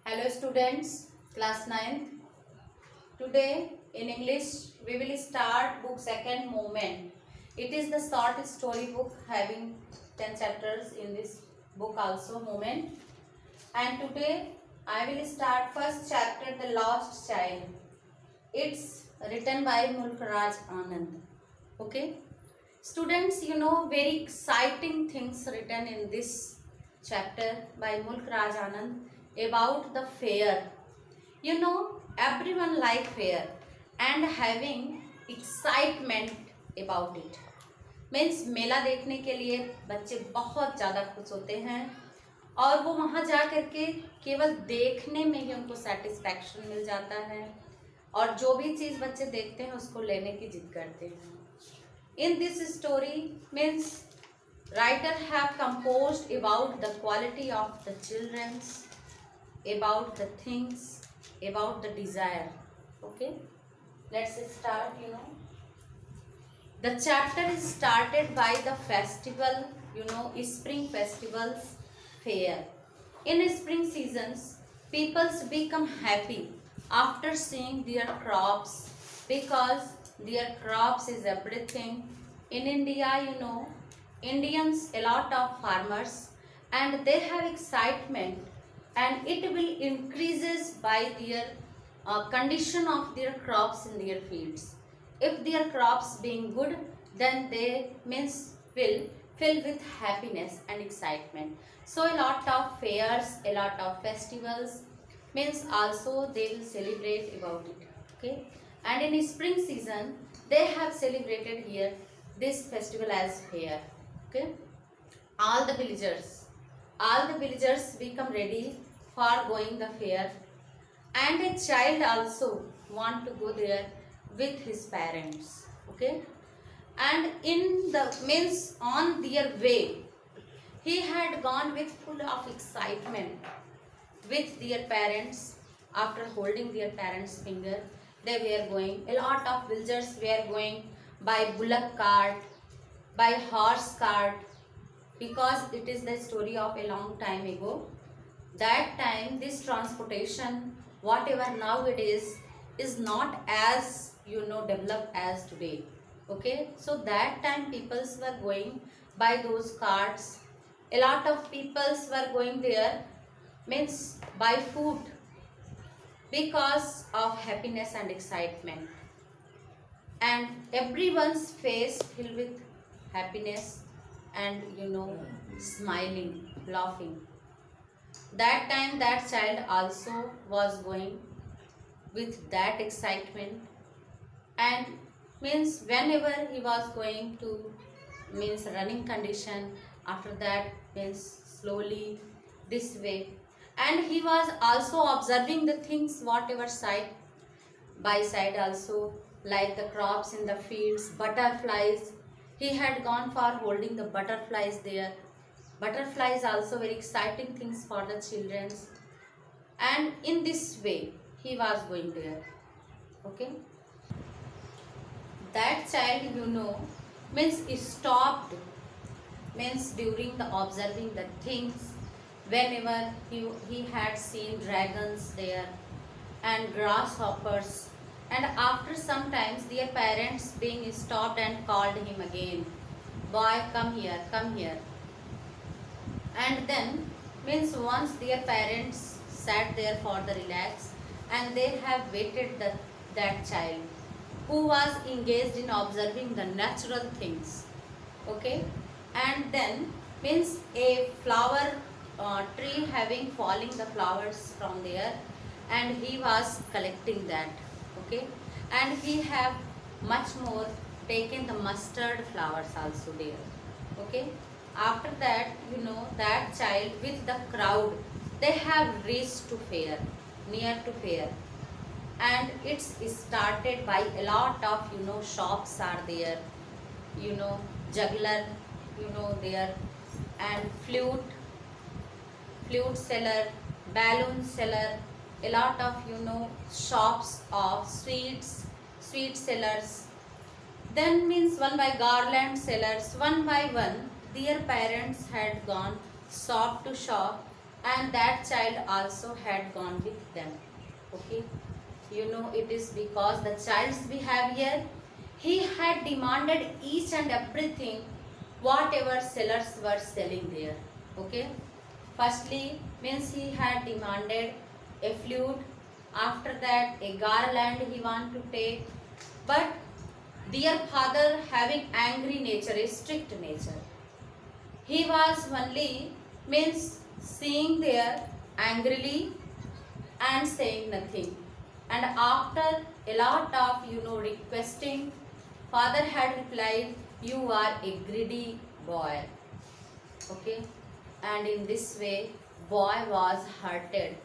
Hello students, class 9th. Today in English we will start book second Moment. It is the short story book having 10 chapters in this book also Moment. And today I will start first chapter The Lost Child. It's written by Mulk Raj Anand. Okay. Students, very exciting things written in this chapter by Mulk Raj Anand about the fair. Everyone like fair and having excitement about it. Means मेला देखने के लिए बच्चे बहुत ज़्यादा खुश होते हैं और वो वहाँ जा करके केवल देखने में ही उनको सेटिस्फैक्शन मिल जाता है और जो भी चीज़ बच्चे देखते हैं उसको लेने की जिद करते हैं. In this story means writer have composed about the quality of the children's, about the things, about the desire. Okay, let's start. The chapter is started by the festival, spring festivals fair. In spring seasons, people become happy after seeing their crops because their crops is everything. In India, Indians a lot of farmers and they have excitement and it will increases by their condition of their crops in their fields. If their crops being good, then they means will fill with happiness and excitement. So a lot of fairs, a lot of festivals means also they will celebrate about it. Okay, and in spring season they have celebrated here this festival as fair. Okay, all the villagers become ready for going the fair and a child also want to go there with his parents. Okay, and in the means on their way he had gone with full of excitement with their parents. After holding their parents finger they were going, a lot of villagers were going by bullock cart, by horse cart, because it is the story of a long time ago. That time this transportation whatever now it is not as developed as today. Okay, so that time peoples were going by those carts. A lot of peoples were going there means by foot because of happiness and excitement, and everyone's face filled with happiness and smiling, laughing. That time that child also was going with that excitement, and means whenever he was going to means running condition, after that means slowly this way, and he was also observing the things whatever side by side also, like the crops in the fields, butterflies. He had gone for holding the butterflies there. Butterflies also very exciting things for the children, and in this way he was going there. Okay, that child means stopped means during the observing the things, whenever he had seen dragons there and grasshoppers, and after sometimes their parents being stopped and called him again, boy come here, come here. And then means once their parents sat there for the relax and they have waited that child who was engaged in observing the natural things. Okay, and then means a flower tree having falling the flowers from there, and he was collecting that. Okay, and he have much more taken the mustard flowers also there. Okay, after that that child with the crowd they have reached to fair, near to fair, and it's started by a lot of shops are there, juggler there, and flute seller, balloon seller, a lot of shops of sweet sellers. Then means one by garland sellers, one by one their parents had gone shop to shop and that child also had gone with them. Okay, you know, it is because the child's behavior, he had demanded each and everything whatever sellers were selling there. Okay, firstly means he had demanded a flute, after that a garland he want to take, but dear father having angry nature, a strict nature, he was only means seeing there angrily and saying nothing. And after a lot of requesting, father had replied, "You are a greedy boy." Okay, and in this way, boy was hurted,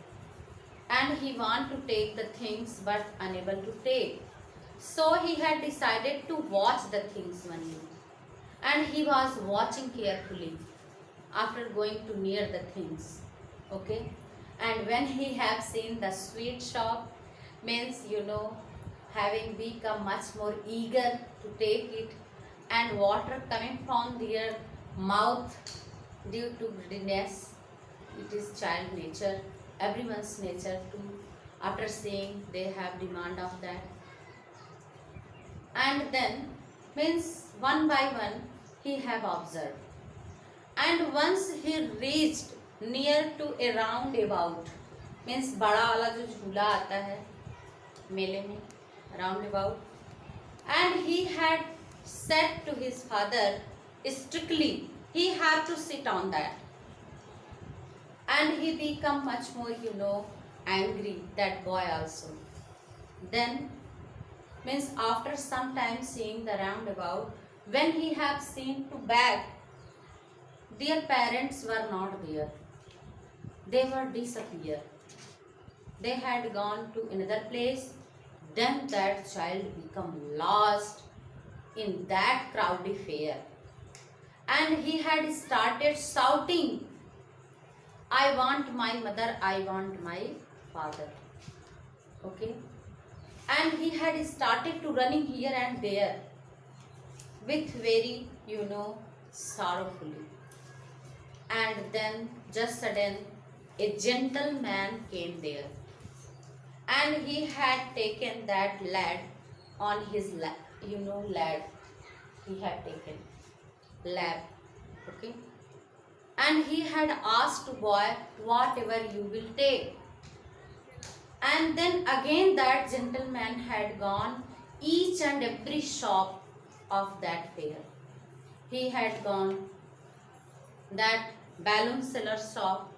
and he want to take the things but unable to take. So he had decided to watch the things only, and he was watching carefully after going to near the things. Okay, and when he have seen the sweet shop, means having become much more eager to take it, and water coming from their mouth due to greediness. It is child nature, everyone's nature too. After seeing, they have demand of that, and then means one by one he have observed, and once he reached near to a roundabout, means बड़ा वाला जो झूला आता है मेले में, roundabout, and he had said to his father strictly he had to sit on that, and he become much more angry, that boy also. Then means after some time seeing the roundabout, when he have seen to back, their parents were not there, they were disappeared, they had gone to another place. Then that child become lost in that crowded fair, and he had started shouting, "I want my mother, I want my father." Okay, and he had started to running here and there with very sorrowfully. And then just sudden a gentleman came there, and he had taken that lad on his lad, he had taken lab. Okay, and he had asked boy, "Whatever you will take." And then again that gentleman had gone each and every shop of that fair. He had gone that balloon seller shop,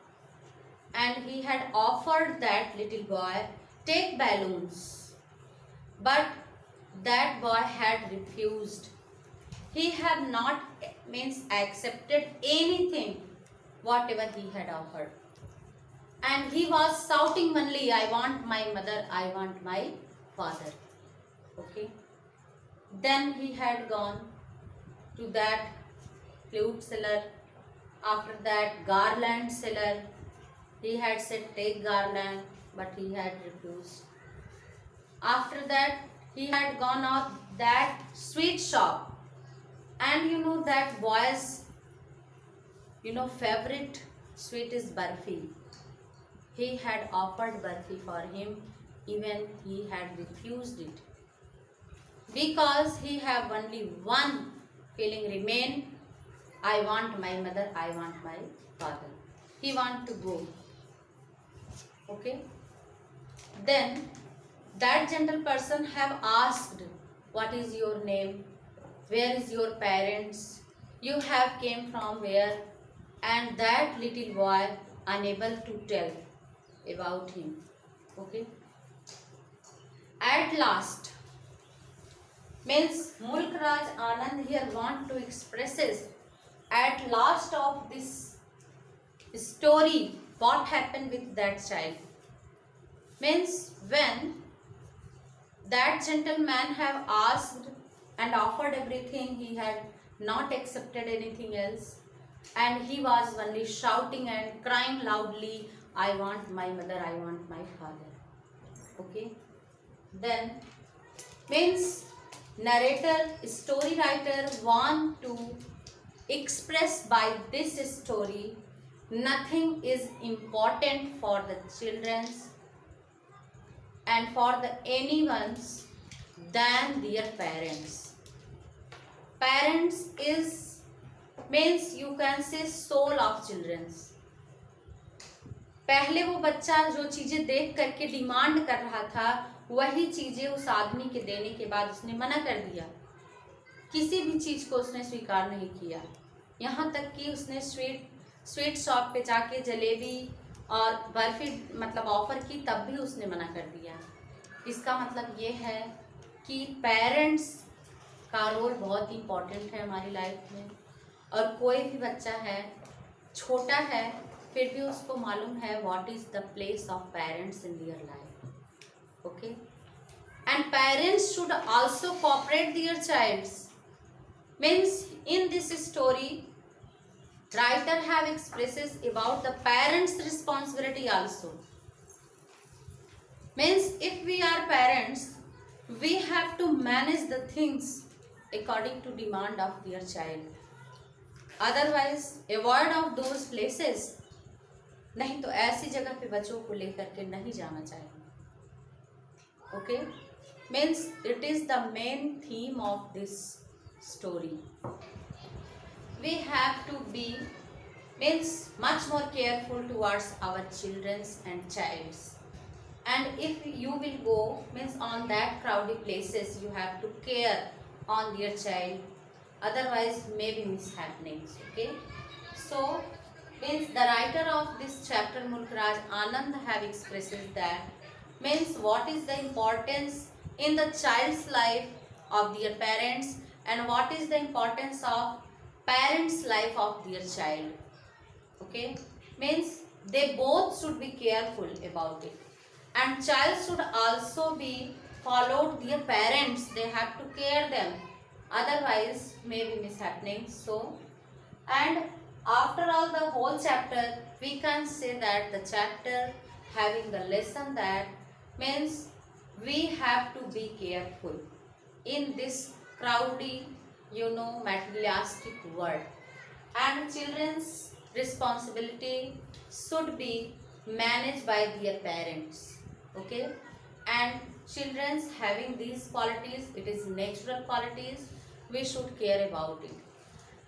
and he had offered that little boy, "Take balloons." But that boy had refused. He had not means accepted anything whatever he had offered, and he was shouting only, "I want my mother, I want my father." Okay, then he had gone to that flute seller, after that garland seller. He had said, "Take garland," but he had refused. After that he had gone out that sweet shop, and that boy's favorite sweet is barfi. He had offered barfi for him, even he had refused it, because he have only one feeling remain, "I want my mother, I want my father." He want to go. Okay, then that gentle person have asked, "What is your name? Where is your parents? You have came from where?" And that little boy unable to tell about him. Okay, at last means Mulk Raj Anand here want to expresses at last of this story what happened with that child. Means when that gentleman have asked and offered everything, he had not accepted anything else, and he was only shouting and crying loudly, "I want my mother, I want my father." Okay, then means narrator, story writer want to express by this story nothing is important for the children's and for the anyone's than their parents. Parents is means you can say soul of children's. पहले वो बच्चा जो चीजें देख करके demand कर रहा था वही चीजें उस आदमी के देने के बाद उसने मना कर दिया, किसी भी चीज को उसने स्वीकार नहीं किया। यहाँ तक कि उसने स्वीट शॉप पे जाके जलेबी और बर्फी मतलब ऑफर की, तब भी उसने मना कर दिया। इसका मतलब ये है कि पेरेंट्स का रोल बहुत इम्पोर्टेंट है हमारी लाइफ में। और कोई भी बच्चा है, छोटा है, फिर भी उसको मालूम है what is the place of parents in their life. Okay, and parents should also cooperate their childs. Means in this story writer have expresses about the parents responsibility also. Means if we are parents, we have to manage the things according to demand of their child. Otherwise avoid of those places. नहीं तो ऐसी जगह पे बच्चों को लेकर के नहीं जाना चाहिए। Okay, means it is the main theme of this story. We have to be means much more careful towards our childrens and childs, and if you will go means on that crowded places, you have to care on their child, otherwise maybe mishappenings. Okay, so means the writer of this chapter Mulk Raj Anand have expresses that means what is the importance in the child's life of their parents and what is the importance of parents life of their child. Okay, means they both should be careful about it, and child should also be followed their parents. They have to care them, otherwise maybe mishappening. So, and after all the whole chapter, we can say that the chapter having the lesson that means we have to be careful in this crowded materialistic world, and children's responsibility should be managed by their parents. Okay, and children's having these qualities, it is natural qualities, we should care about it.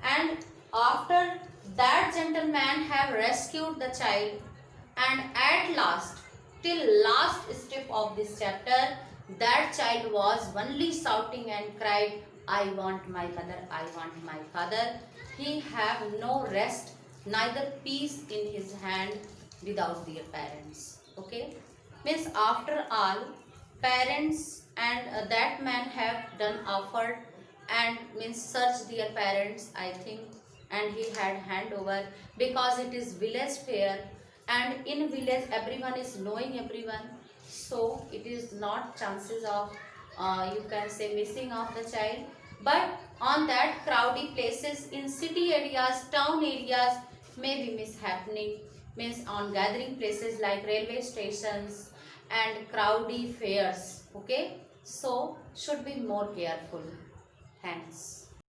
And after that gentleman have rescued the child, and at last, till last step of this chapter, that child was only shouting and cried, I want my mother, I want my father. He have no rest, neither peace in his hand without their parents. Okay, means after all, parents and that man have done effort and means search their parents, I think, and he had handover, because it is village fair, and in village everyone is knowing everyone, so it is not chances of you can say missing of the child. But on that crowded places in city areas, town areas, may be mishappening, means on gathering places like railway stations and crowded fairs. Okay, so should be more careful. Thanks.